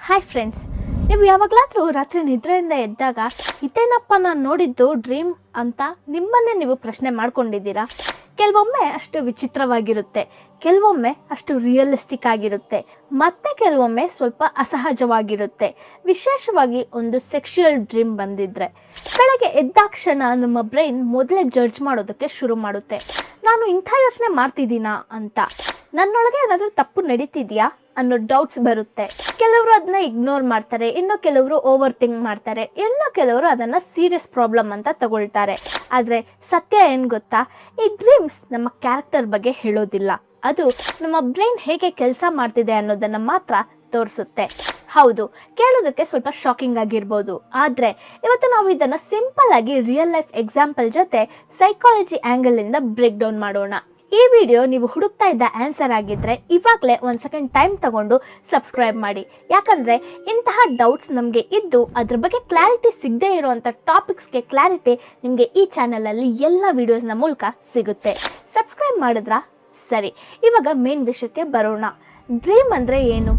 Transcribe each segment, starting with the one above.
Hi friends, ನೀವು ಯಾವಾಗಲಾದರೂ ರಾತ್ರಿ ನಿದ್ರೆಯಿಂದ ಎದ್ದಾಗ ಇದೇನಪ್ಪ ನಾನು ನೋಡಿದ್ದು ಡ್ರೀಮ್ ಅಂತ ನಿಮ್ಮನ್ನೇ ನೀವು ಪ್ರಶ್ನೆ ಮಾಡ್ಕೊಂಡಿದ್ದೀರಾ? ಕೆಲವೊಮ್ಮೆ ಅಷ್ಟು ವಿಚಿತ್ರವಾಗಿರುತ್ತೆ, ಕೆಲವೊಮ್ಮೆ ಅಷ್ಟು ರಿಯಲಿಸ್ಟಿಕ್ ಆಗಿರುತ್ತೆ, ಮತ್ತೆ ಕೆಲವೊಮ್ಮೆ ಸ್ವಲ್ಪ ಅಸಹಜವಾಗಿರುತ್ತೆ. ವಿಶೇಷವಾಗಿ ಒಂದು ಸೆಕ್ಷುಯಲ್ ಡ್ರೀಮ್ ಬಂದಿದ್ರೆ ಬೆಳಗ್ಗೆ ಎದ್ದಾಕ್ಷಣ ನಮ್ಮ ಬ್ರೈನ್ ಮೊದಲೇ ಜಡ್ಜ್ ಮಾಡೋದಕ್ಕೆ ಶುರು ಮಾಡುತ್ತೆ. ನಾನು ಇಂಥ ಯೋಚನೆ ಮಾಡ್ತಿದ್ದೀನಾ ಅಂತ, ನನ್ನೊಳಗೆ ಏನಾದರೂ ತಪ್ಪು ನಡೀತಿದೆಯಾ ಅನ್ನೋ ಡೌಟ್ಸ್ ಬರುತ್ತೆ. ಕೆಲವರು ಅದನ್ನ ಇಗ್ನೋರ್ ಮಾಡ್ತಾರೆ, ಇನ್ನು ಕೆಲವರು ಓವರ್ ಥಿಂಕ್ ಮಾಡ್ತಾರೆ, ಇನ್ನು ಕೆಲವರು ಅದನ್ನು ಸೀರಿಯಸ್ ಪ್ರಾಬ್ಲಮ್ ಅಂತ ತಗೊಳ್ತಾರೆ. ಆದರೆ ಸತ್ಯ ಏನು ಗೊತ್ತಾ, ಈ ಡ್ರೀಮ್ಸ್ ನಮ್ಮ ಕ್ಯಾರೆಕ್ಟರ್ ಬಗ್ಗೆ ಹೇಳೋದಿಲ್ಲ, ಅದು ನಮ್ಮ ಬ್ರೈನ್ ಹೇಗೆ ಕೆಲಸ ಮಾಡ್ತಿದೆ ಅನ್ನೋದನ್ನು ಮಾತ್ರ ತೋರಿಸುತ್ತೆ. ಹೌದು, ಕೇಳೋದಕ್ಕೆ ಸ್ವಲ್ಪ ಶಾಕಿಂಗ್ ಆಗಿರ್ಬೋದು, ಆದರೆ ಇವತ್ತು ನಾವು ಇದನ್ನು ಸಿಂಪಲ್ ಆಗಿ ರಿಯಲ್ ಲೈಫ್ ಎಕ್ಸಾಂಪಲ್ ಜೊತೆ ಸೈಕಾಲಜಿ ಆ್ಯಂಗಲಿಂದ ಬ್ರೇಕ್ ಡೌನ್ ಮಾಡೋಣ. ಈ ವಿಡಿಯೋ ನೀವು ಹುಡುಕ್ತಾ ಇದ್ದ ಆನ್ಸರ್ ಆಗಿದ್ದರೆ ಇವಾಗಲೇ ಒಂದು ಸೆಕೆಂಡ್ ಟೈಮ್ ತಗೊಂಡು ಸಬ್ಸ್ಕ್ರೈಬ್ ಮಾಡಿ. ಯಾಕಂದರೆ ಇಂತಹ ಡೌಟ್ಸ್ ನಮಗೆ ಇದ್ದು ಅದ್ರ ಬಗ್ಗೆ ಕ್ಲಾರಿಟಿ ಸಿಗದೇ ಇರುವಂಥ ಟಾಪಿಕ್ಸ್ಗೆ ಕ್ಲಾರಿಟಿ ನಿಮಗೆ ಈ ಚಾನಲಲ್ಲಿ ಎಲ್ಲ ವೀಡಿಯೋಸ್ನ ಮೂಲಕ ಸಿಗುತ್ತೆ. ಸಬ್ಸ್ಕ್ರೈಬ್ ಮಾಡಿದ್ರಾ? ಸರಿ, ಇವಾಗ ಮೇನ್ ವಿಷಯಕ್ಕೆ ಬರೋಣ. ಡ್ರೀಮ್ ಅಂದರೆ ಏನು?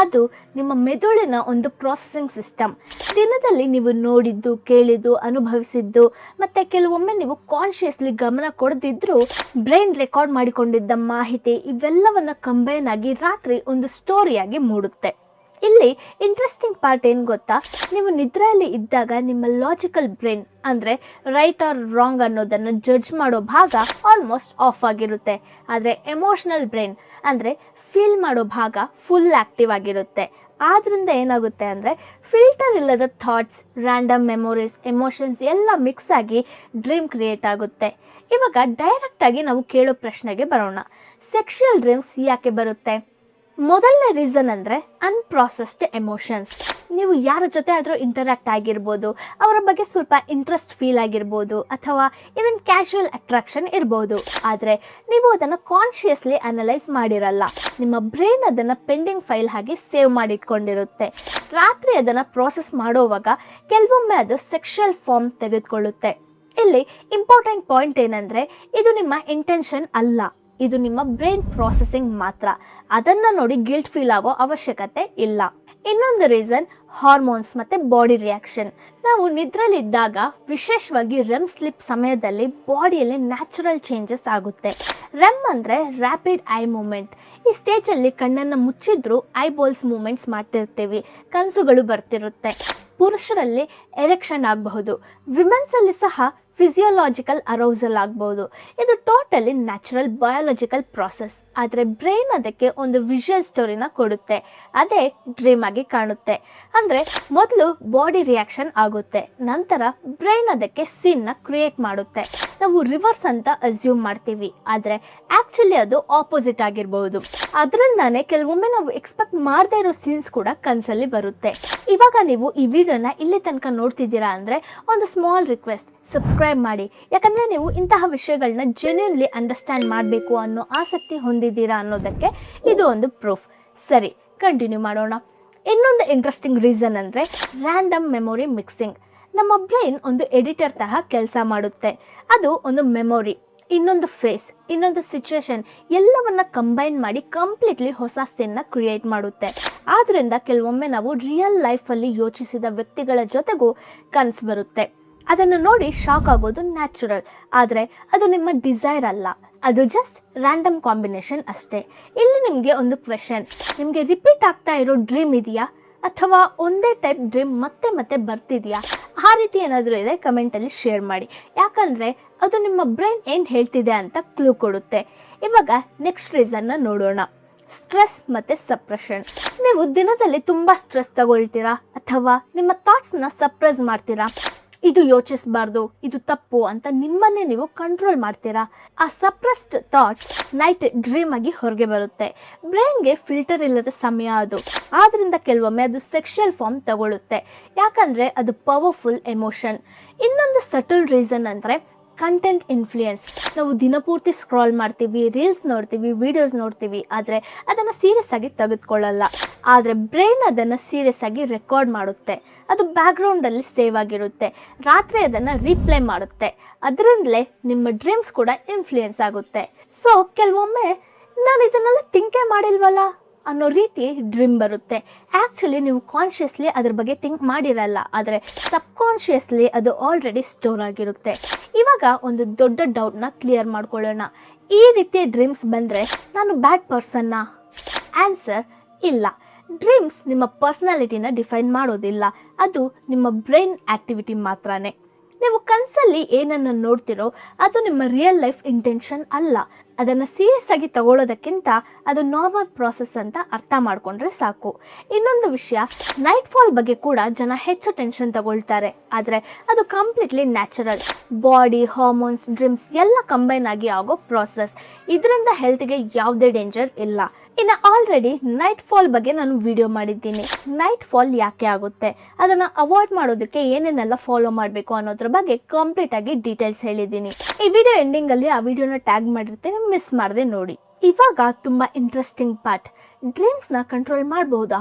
ಅದು ನಿಮ್ಮ ಮೆದುಳಿನ ಒಂದು ಪ್ರಾಸೆಸಿಂಗ್ ಸಿಸ್ಟಮ್. ದಿನದಲ್ಲಿ ನೀವು ನೋಡಿದ್ದು, ಕೇಳಿದ್ದು, ಅನುಭವಿಸಿದ್ದು ಮತ್ತು ಕೆಲವೊಮ್ಮೆ ನೀವು ಕಾನ್ಷಿಯಸ್ಲಿ ಗಮನ ಕೊಡದಿದ್ದರೂ ಬ್ರೈನ್ ರೆಕಾರ್ಡ್ ಮಾಡಿಕೊಂಡಿದ್ದ ಮಾಹಿತಿ ಇವೆಲ್ಲವನ್ನು ಕಂಬೈನ್ ಆಗಿ ರಾತ್ರಿ ಒಂದು ಸ್ಟೋರಿಯಾಗಿ ಮೂಡುತ್ತೆ. ಇಲ್ಲಿ ಇಂಟ್ರೆಸ್ಟಿಂಗ್ ಪಾರ್ಟ್ ಏನು ಗೊತ್ತಾ, ನೀವು ನಿದ್ರೆಯಲ್ಲಿ ಇದ್ದಾಗ ನಿಮ್ಮ ಲಾಜಿಕಲ್ ಬ್ರೈನ್ ಅಂದರೆ ರೈಟ್ ಆರ್ ರಾಂಗ್ ಅನ್ನೋದನ್ನು ಜಡ್ಜ್ ಮಾಡೋ ಭಾಗ ಆಲ್ಮೋಸ್ಟ್ ಆಫ್ ಆಗಿರುತ್ತೆ. ಆದರೆ ಎಮೋಷ್ನಲ್ ಬ್ರೈನ್ ಅಂದರೆ ಫೀಲ್ ಮಾಡೋ ಭಾಗ ಫುಲ್ ಆ್ಯಕ್ಟಿವ್ ಆಗಿರುತ್ತೆ. ಆದ್ದರಿಂದ ಏನಾಗುತ್ತೆ ಅಂದರೆ ಫಿಲ್ಟರ್ ಇಲ್ಲದ ಥಾಟ್ಸ್, ರ್ಯಾಂಡಮ್ ಮೆಮೊರೀಸ್, ಎಮೋಷನ್ಸ್ ಎಲ್ಲ ಮಿಕ್ಸ್ ಆಗಿ ಡ್ರೀಮ್ ಕ್ರಿಯೇಟ್ ಆಗುತ್ತೆ. ಇವಾಗ ಡೈರೆಕ್ಟಾಗಿ ನಾವು ಕೇಳೋ ಪ್ರಶ್ನೆಗೆ ಬರೋಣ. ಸೆಕ್ಷುಯಲ್ ಡ್ರೀಮ್ಸ್ ಯಾಕೆ ಬರುತ್ತೆ? ಮೊದಲನೇ ರೀಸನ್ ಅಂದರೆ ಅನ್ಪ್ರಾಸೆಸ್ಡ್ ಎಮೋಷನ್ಸ್. ನೀವು ಯಾರ ಜೊತೆ ಆದರೂ ಇಂಟರ್ಯಾಕ್ಟ್ ಆಗಿರ್ಬೋದು, ಅವರ ಬಗ್ಗೆ ಸ್ವಲ್ಪ ಇಂಟ್ರೆಸ್ಟ್ ಫೀಲ್ ಆಗಿರ್ಬೋದು, ಅಥವಾ ಈವನ್ ಕ್ಯಾಶುವಲ್ ಅಟ್ರಾಕ್ಷನ್ ಇರ್ಬೋದು. ಆದರೆ ನೀವು ಅದನ್ನು ಕಾನ್ಷಿಯಸ್ಲಿ ಅನಲೈಸ್ ಮಾಡಿರಲ್ಲ. ನಿಮ್ಮ ಬ್ರೈನ್ ಅದನ್ನು ಪೆಂಡಿಂಗ್ ಫೈಲ್ ಆಗಿ ಸೇವ್ ಮಾಡಿಟ್ಕೊಂಡಿರುತ್ತೆ. ರಾತ್ರಿ ಅದನ್ನು ಪ್ರಾಸೆಸ್ ಮಾಡೋವಾಗ ಕೆಲವೊಮ್ಮೆ ಅದು ಸೆಕ್ಷುಯಲ್ ಫಾರ್ಮ್ ತೆಗೆದುಕೊಳ್ಳುತ್ತೆ. ಇಲ್ಲಿ ಇಂಪಾರ್ಟೆಂಟ್ ಪಾಯಿಂಟ್ ಏನಂದರೆ, ಇದು ನಿಮ್ಮ ಇಂಟೆನ್ಷನ್ ಅಲ್ಲ, ಇದು ನಿಮ್ಮ ಬ್ರೈನ್ ಪ್ರಾಸೆಸಿಂಗ್ ಮಾತ್ರ. ಅದನ್ನು ನೋಡಿ ಗಿಲ್ಟ್ ಫೀಲ್ ಆಗೋ ಅವಶ್ಯಕತೆ ಇಲ್ಲ. ಇನ್ನೊಂದು ರೀಸನ್ ಹಾರ್ಮೋನ್ಸ್ ಮತ್ತು ಬಾಡಿ ರಿಯಾಕ್ಷನ್. ನಾವು ನಿದ್ರಲ್ಲಿದ್ದಾಗ, ವಿಶೇಷವಾಗಿ ರೆಮ್ ಸ್ಲಿಪ್ ಸಮಯದಲ್ಲಿ ಬಾಡಿಯಲ್ಲಿ ನ್ಯಾಚುರಲ್ ಚೇಂಜಸ್ ಆಗುತ್ತೆ. ರೆಮ್ ಅಂದರೆ ರ್ಯಾಪಿಡ್ ಐ ಮೂಮೆಂಟ್. ಈ ಸ್ಟೇಜಲ್ಲಿ ಕಣ್ಣನ್ನು ಮುಚ್ಚಿದ್ರೂ ಐಬಾಲ್ಸ್ ಮೂಮೆಂಟ್ಸ್ ಮಾಡ್ತಿರ್ತೀವಿ, ಕನಸುಗಳು ಬರ್ತಿರುತ್ತೆ. ಪುರುಷರಲ್ಲಿ ಎರೆಕ್ಷನ್ ಆಗಬಹುದು, ವಿಮೆನ್ಸಲ್ಲಿ ಸಹ ಫಿಸಿಯೋಲಾಜಿಕಲ್ ಅರೌಸಲ್ ಆಗ್ಬೋದು. ಇದು ಟೋಟಲಿ ನ್ಯಾಚುರಲ್ ಬಯಾಲಜಿಕಲ್ ಪ್ರಾಸೆಸ್. ಆದರೆ ಬ್ರೈನ್ ಅದಕ್ಕೆ ಒಂದು ವಿಷುವಲ್ ಸ್ಟೋರಿನ ಕೊಡುತ್ತೆ, ಅದೇ ಡ್ರೀಮ್ ಆಗಿ ಕಾಣುತ್ತೆ. ಅಂದರೆ ಮೊದಲು ಬಾಡಿ ರಿಯಾಕ್ಷನ್ ಆಗುತ್ತೆ, ನಂತರ ಬ್ರೈನ್ ಅದಕ್ಕೆ ಸೀನ್ನ ಕ್ರಿಯೇಟ್ ಮಾಡುತ್ತೆ. ನಾವು ರಿವರ್ಸ್ ಅಂತ ಅಸ್ಯೂಮ್ ಮಾಡ್ತೀವಿ, ಆದರೆ ಆ್ಯಕ್ಚುಲಿ ಅದು ಆಪೋಸಿಟ್ ಆಗಿರ್ಬೋದು. ಅದರಿಂದಾನೇ ಕೆಲವೊಮ್ಮೆ ನಾವು ಎಕ್ಸ್ಪೆಕ್ಟ್ ಮಾಡದೇ ಇರೋ ಸೀನ್ಸ್ ಕೂಡ ಕನಸಲ್ಲಿ ಬರುತ್ತೆ. ಇವಾಗ ನೀವು ಈ ವಿಡಿಯೋನ ಇಲ್ಲಿ ತನಕ ನೋಡ್ತಿದ್ದೀರಾ ಅಂದರೆ ಒಂದು ಸ್ಮಾಲ್ ರಿಕ್ವೆಸ್ಟ್, ಸಬ್ಸ್ಕ್ರೈಬ್ ಮಾಡಿ. ಯಾಕಂದರೆ ನೀವು ಇಂತಹ ವಿಷಯಗಳನ್ನ ಜೆನ್ಯೂನ್ಲಿ ಅಂಡರ್ಸ್ಟ್ಯಾಂಡ್ ಮಾಡಬೇಕು ಅನ್ನೋ ಆಸಕ್ತಿ ಹೊಂದಿದ್ದೀರಾ ಅನ್ನೋದಕ್ಕೆ ಇದು ಒಂದು ಪ್ರೂಫ್. ಸರಿ, ಕಂಟಿನ್ಯೂ ಮಾಡೋಣ. ಇನ್ನೊಂದು ಇಂಟ್ರೆಸ್ಟಿಂಗ್ ರೀಸನ್ ಅಂದರೆ ರ್ಯಾಂಡಮ್ ಮೆಮೊರಿ ಮಿಕ್ಸಿಂಗ್. ನಮ್ಮ ಬ್ರೈನ್ ಒಂದು ಎಡಿಟರ್ ತರಹ ಕೆಲಸ ಮಾಡುತ್ತೆ. ಅದು ಒಂದು ಮೆಮೊರಿ, ಇನ್ನೊಂದು ಫೇಸ್, ಇನ್ನೊಂದು ಸಿಚುವೇಶನ್ ಎಲ್ಲವನ್ನ ಕಂಬೈನ್ ಮಾಡಿ ಕಂಪ್ಲೀಟ್ಲಿ ಹೊಸ ಸೀನ್ನ ಕ್ರಿಯೇಟ್ ಮಾಡುತ್ತೆ. ಆದ್ದರಿಂದ ಕೆಲವೊಮ್ಮೆ ನಾವು ರಿಯಲ್ ಲೈಫಲ್ಲಿ ಯೋಚಿಸಿದ ವ್ಯಕ್ತಿಗಳ ಜೊತೆಗೂ ಕನಸು ಬರುತ್ತೆ. ಅದನ್ನು ನೋಡಿ ಶಾಕ್ ಆಗೋದು ನ್ಯಾಚುರಲ್, ಆದರೆ ಅದು ನಿಮ್ಮ ಡಿಸೈರ್ ಅಲ್ಲ, ಅದು ಜಸ್ಟ್ ರ್ಯಾಂಡಮ್ ಕಾಂಬಿನೇಷನ್ ಅಷ್ಟೇ. ಇಲ್ಲಿ ನಿಮಗೆ ಒಂದು ಕ್ವೆಶನ್, ನಿಮಗೆ ರಿಪೀಟ್ ಆಗ್ತಾ ಇರೋ ಡ್ರೀಮ್ ಇದೆಯಾ, ಅಥವಾ ಒಂದೇ ಟೈಪ್ ಡ್ರೀಮ್ ಮತ್ತೆ ಮತ್ತೆ ಬರ್ತಿದೆಯಾ? ಆ ರೀತಿ ಏನಾದರೂ ಇದೆ ಕಮೆಂಟಲ್ಲಿ ಶೇರ್ ಮಾಡಿ. ಯಾಕಂದರೆ ಅದು ನಿಮ್ಮ ಬ್ರೈನ್ ಏನು ಹೇಳ್ತಿದೆ ಅಂತ ಕ್ಲೂ ಕೊಡುತ್ತೆ. ಇವಾಗ ನೆಕ್ಸ್ಟ್ ರೀಸನ್ನ ನೋಡೋಣ. ಸ್ಟ್ರೆಸ್ ಮತ್ತು ಸಪ್ರೆಷನ್. ನೀವು ದಿನದಲ್ಲಿ ತುಂಬ ಸ್ಟ್ರೆಸ್ ತಗೊಳ್ತೀರಾ, ಅಥವಾ ನಿಮ್ಮ ಥಾಟ್ಸ್ನ ಸಪ್ರೆಸ್ ಮಾಡ್ತೀರಾ. ಇದು ಯೋಚಿಸಬಾರ್ದು, ಇದು ತಪ್ಪು ಅಂತ ನಿಮ್ಮನ್ನೇ ನೀವು ಕಂಟ್ರೋಲ್ ಮಾಡ್ತೀರಾ. ಆ ಸಪ್ರೆಸ್ಡ್ ಥಾಟ್ಸ್ ನೈಟ್ ಡ್ರೀಮ್ ಆಗಿ ಹೊರಗೆ ಬರುತ್ತೆ. ಬ್ರೈನ್ಗೆ ಫಿಲ್ಟರ್ ಇಲ್ಲದ ಸಮಯ ಅದು. ಆದ್ದರಿಂದ ಕೆಲವೊಮ್ಮೆ ಅದು ಸೆಕ್ಷುಯಲ್ ಫಾರ್ಮ್ ತಗೊಳ್ಳುತ್ತೆ, ಯಾಕಂದರೆ ಅದು ಪವರ್ಫುಲ್ ಎಮೋಷನ್. ಇನ್ನೊಂದು ಸಟಲ್ ರೀಸನ್ ಅಂದರೆ ಕಂಟೆಂಟ್ ಇನ್ಫ್ಲೂಯೆನ್ಸ್. ನಾವು ದಿನಪೂರ್ತಿ ಸ್ಕ್ರಾಲ್ ಮಾಡ್ತೀವಿ, ರೀಲ್ಸ್ ನೋಡ್ತೀವಿ, ವೀಡಿಯೋಸ್ ನೋಡ್ತೀವಿ, ಆದರೆ ಅದನ್ನು ಸೀರಿಯಸ್ ಆಗಿ ತೆಗೆದುಕೊಳ್ಳಲ್ಲ. ಆದರೆ ಬ್ರೈನ್ ಅದನ್ನು ಸೀರಿಯಸ್ ಆಗಿ ರೆಕಾರ್ಡ್ ಮಾಡುತ್ತೆ. ಅದು ಬ್ಯಾಕ್ಗ್ರೌಂಡಲ್ಲಿ ಸೇವ್ ಆಗಿರುತ್ತೆ, ರಾತ್ರಿ ಅದನ್ನು ರೀಪ್ಲೇ ಮಾಡುತ್ತೆ. ಅದರಿಂದಲೇ ನಿಮ್ಮ ಡ್ರೀಮ್ಸ್ ಕೂಡ ಇನ್ಫ್ಲೂಯೆನ್ಸ್ ಆಗುತ್ತೆ. ಸೊ ಕೆಲವೊಮ್ಮೆ ನಾನು ಇದನ್ನೆಲ್ಲ ಥಿಂಕೇ ಮಾಡಿಲ್ವಲ್ಲ ಅನ್ನೋ ರೀತಿ ಡ್ರೀಮ್ ಬರುತ್ತೆ. ಆ್ಯಕ್ಚುಲಿ ನೀವು ಕಾನ್ಷಿಯಸ್ಲಿ ಅದ್ರ ಬಗ್ಗೆ ಥಿಂಕ್ ಮಾಡಿರಲ್ಲ, ಆದರೆ ಸಬ್ಕಾನ್ಷಿಯಸ್ಲಿ ಅದು ಆಲ್ರೆಡಿ ಸ್ಟೋರ್ ಆಗಿರುತ್ತೆ. ಇವಾಗ ಒಂದು ದೊಡ್ಡ ಡೌಟ್ನ ಕ್ಲಿಯರ್ ಮಾಡ್ಕೊಳ್ಳೋಣ. ಈ ರೀತಿಯ ಡ್ರೀಮ್ಸ್ ಬಂದರೆ ನಾನು ಬ್ಯಾಡ್ ಪರ್ಸನ್ನಾ? ಆನ್ಸರ್ ಇಲ್ಲ. ಡ್ರೀಮ್ಸ್ ನಿಮ್ಮ ಪರ್ಸ್ನಾಲಿಟಿನ ಡಿಫೈನ್ ಮಾಡೋದಿಲ್ಲ, ಅದು ನಿಮ್ಮ ಬ್ರೈನ್ ಆ್ಯಕ್ಟಿವಿಟಿ ಮಾತ್ರನೇ. ನೀವು ಕನಸಲ್ಲಿ ಏನನ್ನು ನೋಡ್ತಿರೋ ಅದು ನಿಮ್ಮ ರಿಯಲ್ ಲೈಫ್ ಇಂಟೆನ್ಷನ್ ಅಲ್ಲ. ಅದನ್ನು ಸೀರಿಯಸ್ ಆಗಿ ತಗೊಳ್ಳೋದಕ್ಕಿಂತ ಅದು ನಾರ್ಮಲ್ ಪ್ರಾಸೆಸ್ ಅಂತ ಅರ್ಥ ಮಾಡಿಕೊಂಡ್ರೆ ಸಾಕು. ಇನ್ನೊಂದು ವಿಷಯ, ನೈಟ್ ಫಾಲ್ ಬಗ್ಗೆ ಕೂಡ ಜನ ಹೆಚ್ಚು ಟೆನ್ಷನ್ ತಗೊಳ್ತಾರೆ, ಆದರೆ ಅದು completely natural. Body, hormones, dreams ಎಲ್ಲ ಕಂಬೈನ್ ಆಗಿ ಆಗೋ ಪ್ರಾಸೆಸ್. ಇದರಿಂದ ಹೆಲ್ತ್ಗೆ ಯಾವುದೇ ಡೇಂಜರ್ ಇಲ್ಲ. ಇನ್ನು ಆಲ್ರೆಡಿ ನೈಟ್ ಫಾಲ್ ಬಗ್ಗೆ ನಾನು ವಿಡಿಯೋ ಮಾಡಿದ್ದೀನಿ. ನೈಟ್ ಫಾಲ್ ಯಾಕೆ ಆಗುತ್ತೆ, ಅದನ್ನು ಅವಾಯ್ಡ್ ಮಾಡೋದಕ್ಕೆ ಏನೇನೆಲ್ಲ ಫಾಲೋ ಮಾಡಬೇಕು ಅನ್ನೋದ್ರ ಬಗ್ಗೆ ಕಂಪ್ಲೀಟಾಗಿ ಡೀಟೇಲ್ಸ್ ಹೇಳಿದ್ದೀನಿ. ಈ ವಿಡಿಯೋ ಎಂಡಿಂಗಲ್ಲಿ ಆ ವಿಡಿಯೋನ ಟ್ಯಾಗ್ ಮಾಡಿರ್ತೀನಿ, ಮಿಸ್ ಮಾಡದೆ ನೋಡಿ. ಇವಾಗ ತುಂಬ ಇಂಟ್ರೆಸ್ಟಿಂಗ್ ಪಾರ್ಟ್. ಡ್ರೀಮ್ಸ್ನ ಕಂಟ್ರೋಲ್ ಮಾಡಬಹುದಾ?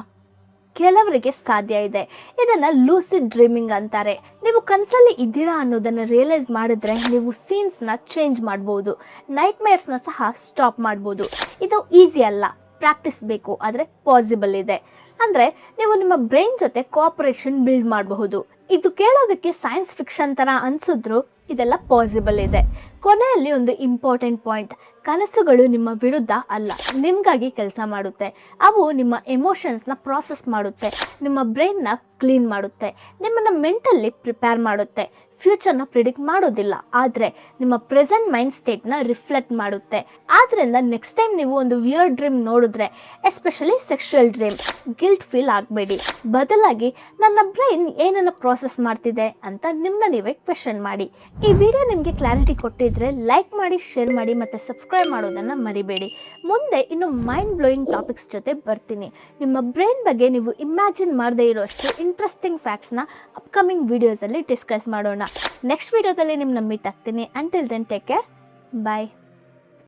ಕೆಲವರಿಗೆ ಸಾಧ್ಯ ಇದೆ. ಇದನ್ನು ಲೂಸಿಡ್ ಡ್ರೀಮಿಂಗ್ ಅಂತಾರೆ. ನೀವು ಕನಸಲ್ಲಿ ಇದ್ದೀರಾ ಅನ್ನೋದನ್ನು ರಿಯಲೈಸ್ ಮಾಡಿದ್ರೆ ನೀವು ಸೀನ್ಸ್ನ ಚೇಂಜ್ ಮಾಡ್ಬೋದು, ನೈಟ್ ಮೇರ್ಸ್ನ ಸಹ ಸ್ಟಾಪ್ ಮಾಡ್ಬೋದು. ಇದು ಈಸಿ ಅಲ್ಲ, ಪ್ರಾಕ್ಟೀಸ್ ಬೇಕು, ಆದರೆ ಪಾಸಿಬಲ್ ಇದೆ. ಅಂದರೆ ನೀವು ನಿಮ್ಮ ಬ್ರೈನ್ ಜೊತೆ ಕೋಆಪರೇಷನ್ ಬಿಲ್ಡ್ ಮಾಡಬಹುದು. ಇದು ಕೇಳೋದಕ್ಕೆ ಸೈನ್ಸ್ ಫಿಕ್ಷನ್ ಥರ ಅನಿಸಿದ್ರು ಇದೆಲ್ಲ ಪಾಸಿಬಲ್ ಇದೆ. ಕೊನೆಯಲ್ಲಿ ಒಂದು ಇಂಪಾರ್ಟೆಂಟ್ ಪಾಯಿಂಟ್, ಕನಸುಗಳು ನಿಮ್ಮ ವಿರುದ್ಧ ಅಲ್ಲ, ನಿಮಗಾಗಿ ಕೆಲಸ ಮಾಡುತ್ತೆ. ಅವು ನಿಮ್ಮ ಎಮೋಷನ್ಸ್ನ ಪ್ರಾಸೆಸ್ ಮಾಡುತ್ತೆ, ನಿಮ್ಮ ಬ್ರೈನ್ನ ಕ್ಲೀನ್ ಮಾಡುತ್ತೆ, ನಿಮ್ಮನ್ನು ಮೆಂಟಲಿ ಪ್ರಿಪೇರ್ ಮಾಡುತ್ತೆ. ಫ್ಯೂಚರ್ನ ಪ್ರಿಡಿಕ್ಟ್ ಮಾಡೋದಿಲ್ಲ, ಆದರೆ ನಿಮ್ಮ ಪ್ರೆಸೆಂಟ್ ಮೈಂಡ್ ಸ್ಟೇಟ್ನ ರಿಫ್ಲೆಕ್ಟ್ ಮಾಡುತ್ತೆ. ಆದ್ದರಿಂದ ನೆಕ್ಸ್ಟ್ ಟೈಮ್ ನೀವು ಒಂದು ವಿಯರ್ಡ್ ಡ್ರೀಮ್ ನೋಡಿದ್ರೆ, especially sexual dream, guilt feel ಆಗಬೇಡಿ. ಬದಲಾಗಿ ನನ್ನ ಬ್ರೈನ್ ಏನನ್ನು ಪ್ರಾಸೆಸ್ ಮಾಡ್ತಿದೆ ಅಂತ ನಿಮ್ಮನ್ನ ನೀವೇ ಕ್ವೆಶನ್ ಮಾಡಿ. ಈ ವಿಡಿಯೋ ನಿಮಗೆ ಕ್ಲಾರಿಟಿ ಕೊಟ್ಟಿದ್ರೆ ಲೈಕ್ ಮಾಡಿ, ಶೇರ್ ಮಾಡಿ ಮತ್ತು ಸಬ್ಸ್ಕ್ರೈಬ್ ಮಾಡೋದನ್ನು ಮರಿಬೇಡಿ. ಮುಂದೆ ಇನ್ನು ಮೈಂಡ್ ಬ್ಲೋಯಿಂಗ್ ಟಾಪಿಕ್ಸ್ ಜೊತೆ ಬರ್ತೀನಿ. ನಿಮ್ಮ ಬ್ರೈನ್ ಬಗ್ಗೆ ನೀವು ಇಮ್ಯಾಜಿನ್ ಮಾಡದೇ ಇರೋಷ್ಟು ಇಂಟ್ರೆಸ್ಟಿಂಗ್ ಫ್ಯಾಕ್ಟ್ಸ್ನ ಅಪ್ಕಮಿಂಗ್ ವಿಡಿಯೋಸಲ್ಲಿ ಡಿಸ್ಕಸ್ ಮಾಡೋಣ. ನೆಕ್ಸ್ಟ್ ವಿಡಿಯೋದಲ್ಲಿ ನಿಮ್ಮನ್ನ ಮೀಟ್ ಆಗ್ತೀನಿ. ಅಂಟಿಲ್ ದೆನ್ ಟೇಕ್ ಕೇರ್, ಬಾಯ್.